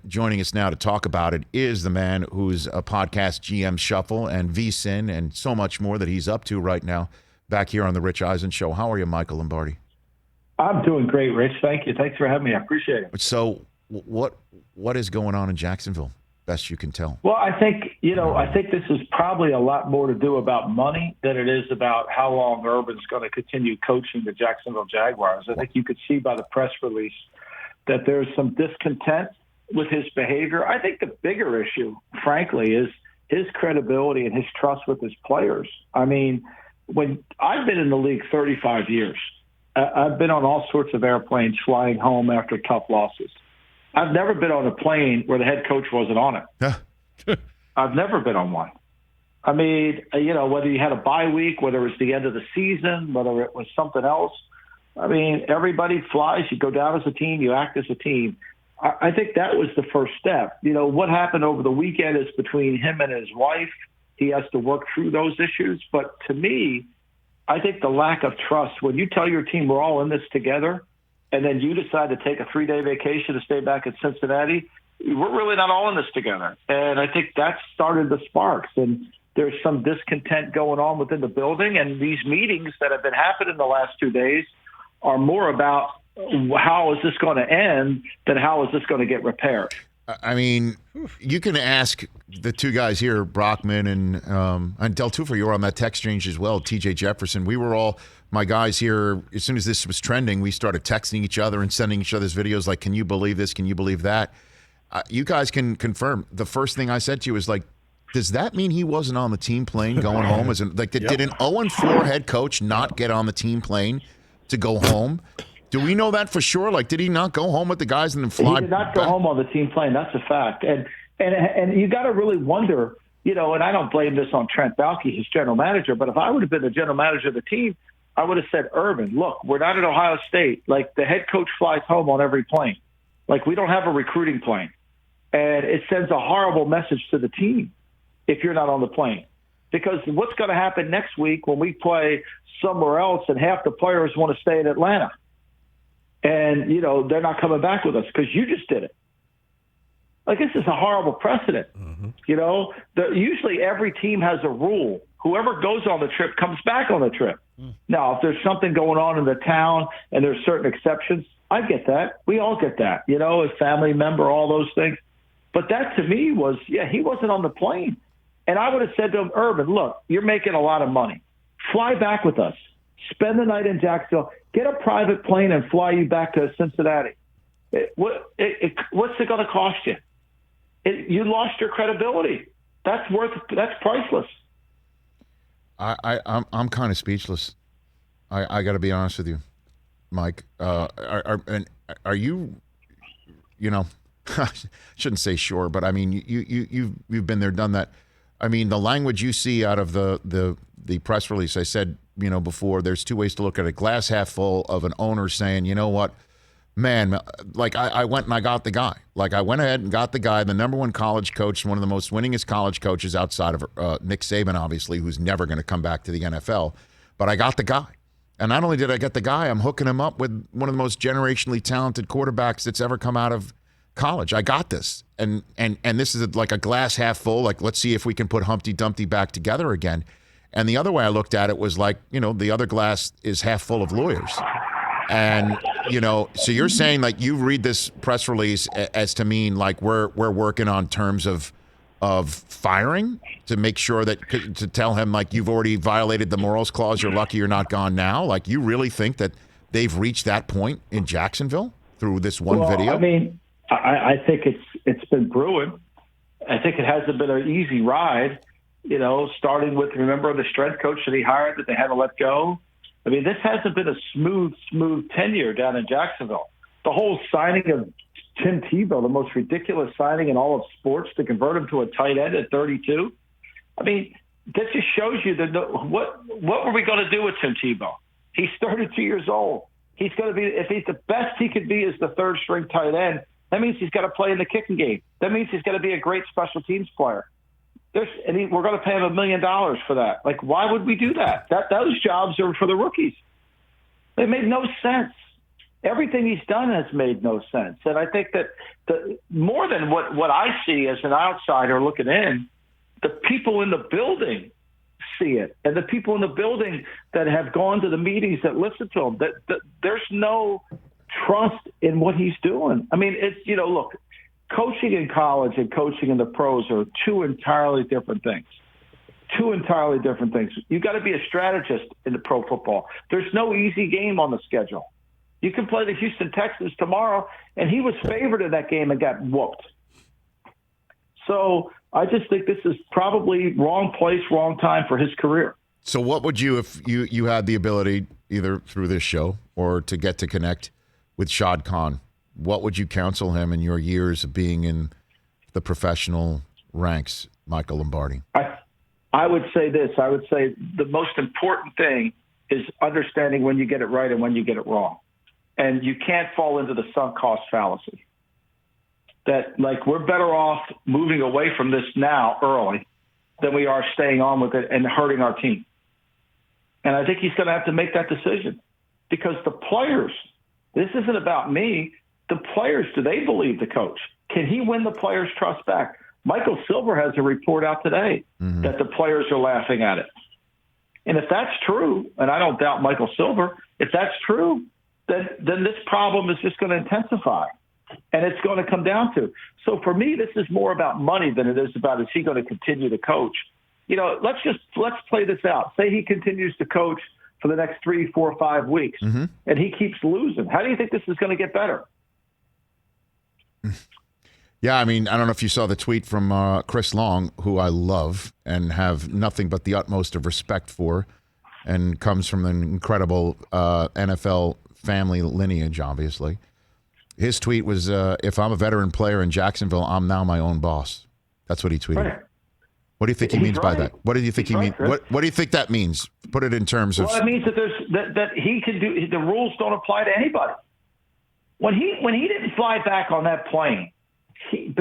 joining us now to talk about it is the man who's a podcast GM Shuffle and VSIN and so much more that he's up to right now back here on the Rich Eisen Show. How are you, Michael Lombardi? I'm doing great, Rich. Thank you. Thanks for having me. I appreciate it. So what is going on in Jacksonville, best you can tell? Well, I think this is probably a lot more to do about money than it is about how long Urban's going to continue coaching the Jacksonville Jaguars. I think you could see by the press release that there's some discontent with his behavior. I think the bigger issue, frankly, is his credibility and his trust with his players. I mean, when I've been in the league 35 years, I've been on all sorts of airplanes flying home after tough losses. I've never been on a plane where the head coach wasn't on it. I've never been on one. I mean, whether you had a bye week, whether it was the end of the season, whether it was something else, I mean, everybody flies. You go down as a team. You act as a team. I think that was the first step. What happened over the weekend is between him and his wife. He has to work through those issues. But to me, I think the lack of trust, when you tell your team we're all in this together, and then you decide to take a 3-day vacation to stay back in Cincinnati, we're really not all in this together. And I think that started the sparks. And there's some discontent going on within the building. And these meetings that have been happening the last 2 days are more about how is this going to end than how is this going to get repaired. I mean, you can ask the two guys here, Brockman and Del Tufo, you were on that text exchange as well, TJ Jefferson. We were all, my guys here, as soon as this was trending, we started texting each other and sending each other's videos like, can you believe this? Can you believe that? You guys can confirm. The first thing I said to you was like, does that mean he wasn't on the team plane going home? Did an 0-4 head coach not get on the team plane to go home? Do we know that for sure? Like, did he not go home with the guys and then fly? He did not go home on the team plane. That's a fact. And you got to really wonder, and I don't blame this on Trent Baalke, his general manager, but if I would have been the general manager of the team, I would have said, Urban, look, we're not at Ohio State. Like, the head coach flies home on every plane. Like, we don't have a recruiting plane. And it sends a horrible message to the team if you're not on the plane. Because what's going to happen next week when we play somewhere else and half the players want to stay in Atlanta? And, they're not coming back with us because you just did it. Like, this is a horrible precedent. Mm-hmm. Usually every team has a rule. Whoever goes on the trip comes back on the trip. Mm. Now, if there's something going on in the town and there's certain exceptions, I get that. We all get that, a family member, all those things. But that to me was, he wasn't on the plane. And I would have said to him, Urban, look, you're making a lot of money. Fly back with us. Spend the night in Jacksonville. Get a private plane and fly you back to Cincinnati. What's it going to cost you? You lost your credibility. That's priceless. I'm kind of speechless. I got to be honest with you, Mike. Are you? I shouldn't say sure, but I mean you've been there, done that. I mean, the language you see out of the press release, I said, before, there's two ways to look at it. Glass half full of an owner saying, you know what, man, like I went and I got the guy. Like I went ahead and got the guy, the number one college coach, one of the most winningest college coaches outside of Nick Saban, obviously, who's never going to come back to the NFL. But I got the guy. And not only did I get the guy, I'm hooking him up with one of the most generationally talented quarterbacks that's ever come out of college. I got this. And this is like a glass half full. Like, let's see if we can put Humpty Dumpty back together again. And the other way I looked at it was like, the other glass is half full of lawyers. And, so you're saying like you read this press release as to mean like we're working on terms of firing to make sure that, to tell him like you've already violated the morals clause, you're lucky you're not gone now. Like, you really think that they've reached that point in Jacksonville through this one video? I mean, I think it's been brewing. I think it hasn't been an easy ride. Starting with, remember the strength coach that he hired that they had to let go? I mean, this hasn't been a smooth tenure down in Jacksonville. The whole signing of Tim Tebow, the most ridiculous signing in all of sports, to convert him to a tight end at 32. I mean, that just shows you that what were we going to do with Tim Tebow? He's 32 years old. He's going to be, if he's the best he could be, is the third string tight end. That means he's got to play in the kicking game. That means he's got to be a great special teams player. We're going to pay him $1 million for that. Like, why would we do that? Those jobs are for the rookies. They made no sense. Everything he's done has made no sense. And I think that more than what I see as an outsider looking in, the people in the building see it. And the people in the building that have gone to the meetings, that listen to him, that there's no trust in what he's doing. I mean, it's, look, coaching in college and coaching in the pros are two entirely different things. Two entirely different things. You got to be a strategist in the pro football. There's no easy game on the schedule. You can play the Houston Texans tomorrow, and he was favored in that game and got whooped. So I just think this is probably wrong place, wrong time for his career. So what would you, if you had the ability, either through this show or to get to connect with Shad Khan, what would you counsel him in your years of being in the professional ranks, Michael Lombardi? I would say this. I would say the most important thing is understanding when you get it right and when you get it wrong. And you can't fall into the sunk cost fallacy. That, like, we're better off moving away from this now early than we are staying on with it and hurting our team. And I think he's going to have to make that decision because the players, this isn't about me. The players, do they believe the coach? Can he win the players' trust back? Michael Silver has a report out today that the players are laughing at it. And if that's true, and I don't doubt Michael Silver, if that's true, then this problem is just going to intensify. And it's going to come down to. So for me, this is more about money than it is about, is he going to continue to coach? Let's play this out. Say he continues to coach for the next 3, 4, 5 weeks, and he keeps losing. How do you think this is going to get better? Yeah, I mean, I don't know if you saw the tweet from Chris Long, who I love and have nothing but the utmost of respect for, and comes from an incredible NFL family lineage, obviously. His tweet was, if I'm a veteran player in Jacksonville, I'm now my own boss. That's what he tweeted. Right. What do you think he means by that? What do you think he means? What do you think that means? Put it in terms of. Well, it means that he can do. The rules don't apply to anybody. When he didn't fly back on that plane, he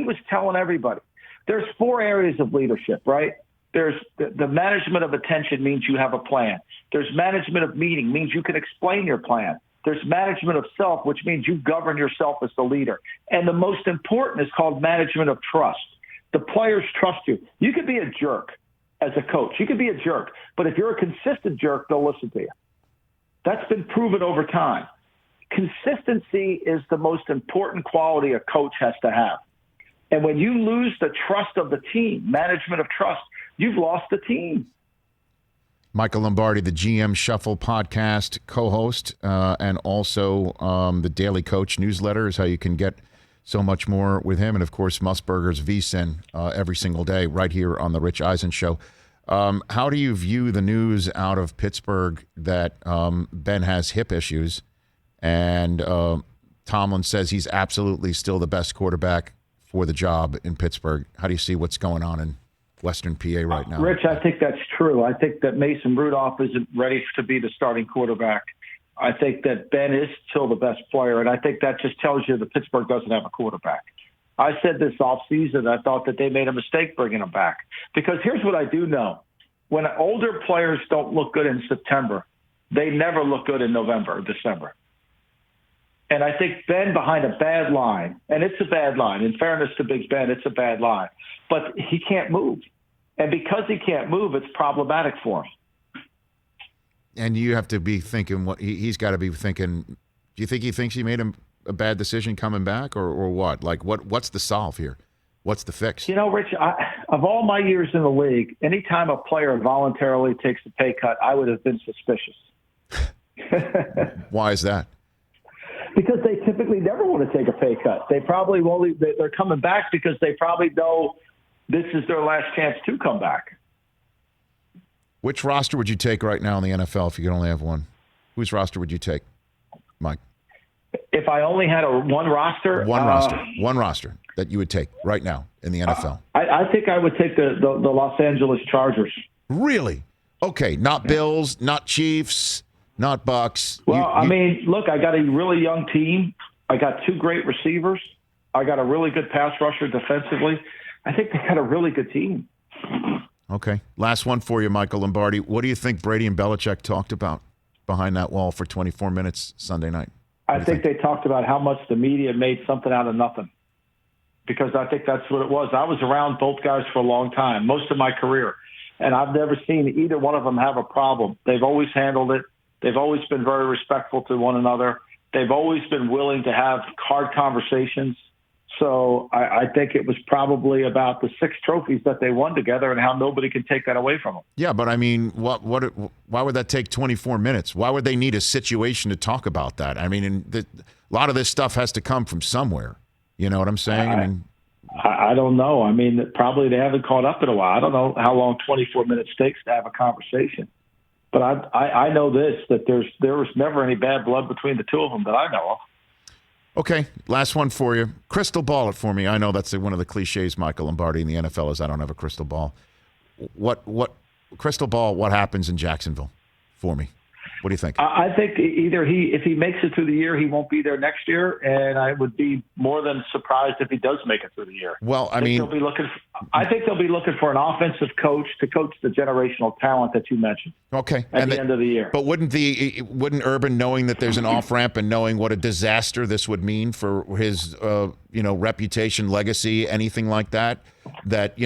was telling everybody. There's 4 areas of leadership, right? There's the management of attention means you have a plan. There's management of meaning, means you can explain your plan. There's management of self, which means you govern yourself as the leader. And the most important is called management of trust. The players trust you. You could be a jerk as a coach. You could be a jerk. But if you're a consistent jerk, they'll listen to you. That's been proven over time. Consistency is the most important quality a coach has to have. And when you lose the trust of the team, management of trust, you've lost the team. Michael Lombardi, the GM Shuffle podcast co-host, and also the Daily Coach newsletter is how you can get so much more with him. And, of course, Musburger's VSiN every single day right here on the Rich Eisen Show. How do you view the news out of Pittsburgh that Ben has hip issues and Tomlin says he's absolutely still the best quarterback for the job in Pittsburgh? How do you see what's going on in Western PA right now? Rich, I think that's true. I think that Mason Rudolph isn't ready to be the starting quarterback. I think that Ben is still the best player, and I think that just tells you that Pittsburgh doesn't have a quarterback. I said this offseason, I thought that they made a mistake bringing him back. Because here's what I do know. When older players don't look good in September, they never look good in November or December. And I think Ben behind a bad line, and it's a bad line. In fairness to Big Ben, it's a bad line. But he can't move. And because he can't move, it's problematic for him. And you have to be thinking what he's got to be thinking. Do you think he thinks he made a bad decision coming back, or what? Like, what's the solve here? What's the fix? You know, Rich, of all my years in the league, anytime a player voluntarily takes a pay cut, I would have been suspicious. Why is that? Because they typically never want to take a pay cut. They probably won't. They're coming back because they probably know this is their last chance to come back. Which roster would you take right now in the NFL if you could only have one? Whose roster would you take, Mike? If I only had one roster? One roster that you would take right now in the NFL. I think I would take the Los Angeles Chargers. Really? Okay, not Bills, not Chiefs, not Bucks. Well, I mean, look, I got a really young team. I got 2 great receivers. I got a really good pass rusher defensively. I think they got a really good team. Okay. Last one for you, Michael Lombardi. What do you think Brady and Belichick talked about behind that wall for 24 minutes Sunday night? I think they talked about how much the media made something out of nothing, because I think that's what it was. I was around both guys for a long time, most of my career, and I've never seen either one of them have a problem. They've always handled it. They've always been very respectful to one another. They've always been willing to have hard conversations. So I think it was probably about the 6 trophies that they won together and how nobody can take that away from them. Yeah, but I mean, why would that take 24 minutes? Why would they need a situation to talk about that? I mean, a lot of this stuff has to come from somewhere. You know what I'm saying? I don't know. I mean, probably they haven't caught up in a while. I don't know how long 24 minutes takes to have a conversation. But I know this, that there was never any bad blood between the two of them that I know of. Okay, last one for you. Crystal ball it for me. I know that's one of the cliches, Michael Lombardi, in the NFL is I don't have a crystal ball. What crystal ball, what happens in Jacksonville for me? What do you think? I think either if he makes it through the year, he won't be there next year, and I would be more than surprised if he does make it through the year. Well, I think they'll be looking for an offensive coach to coach the generational talent that you mentioned. Okay, at the end of the year. But wouldn't Urban, knowing that there's an off ramp and knowing what a disaster this would mean for his reputation, legacy, anything like that, that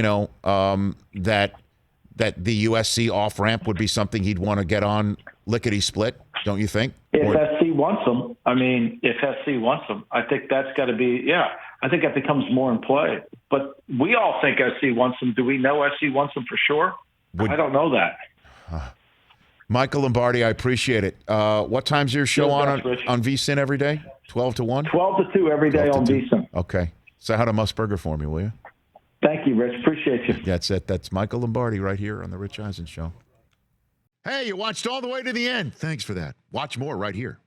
that the USC off ramp would be something he'd want to get on lickety split, don't you think? If SC wants him, I think that's got to be, I think that becomes more in play. But we all think SC wants him. Do we know SC wants him for sure? I don't know that. Michael Lombardi, I appreciate it. What time's your show on VSiN every day? 12 to 1? 12 to 2 every day on VSiN. Okay. Say hi to Musburger for me, will you? Thank you, Rich. Appreciate you. That's it. That's Michael Lombardi right here on The Rich Eisen Show. Hey, you watched all the way to the end. Thanks for that. Watch more right here.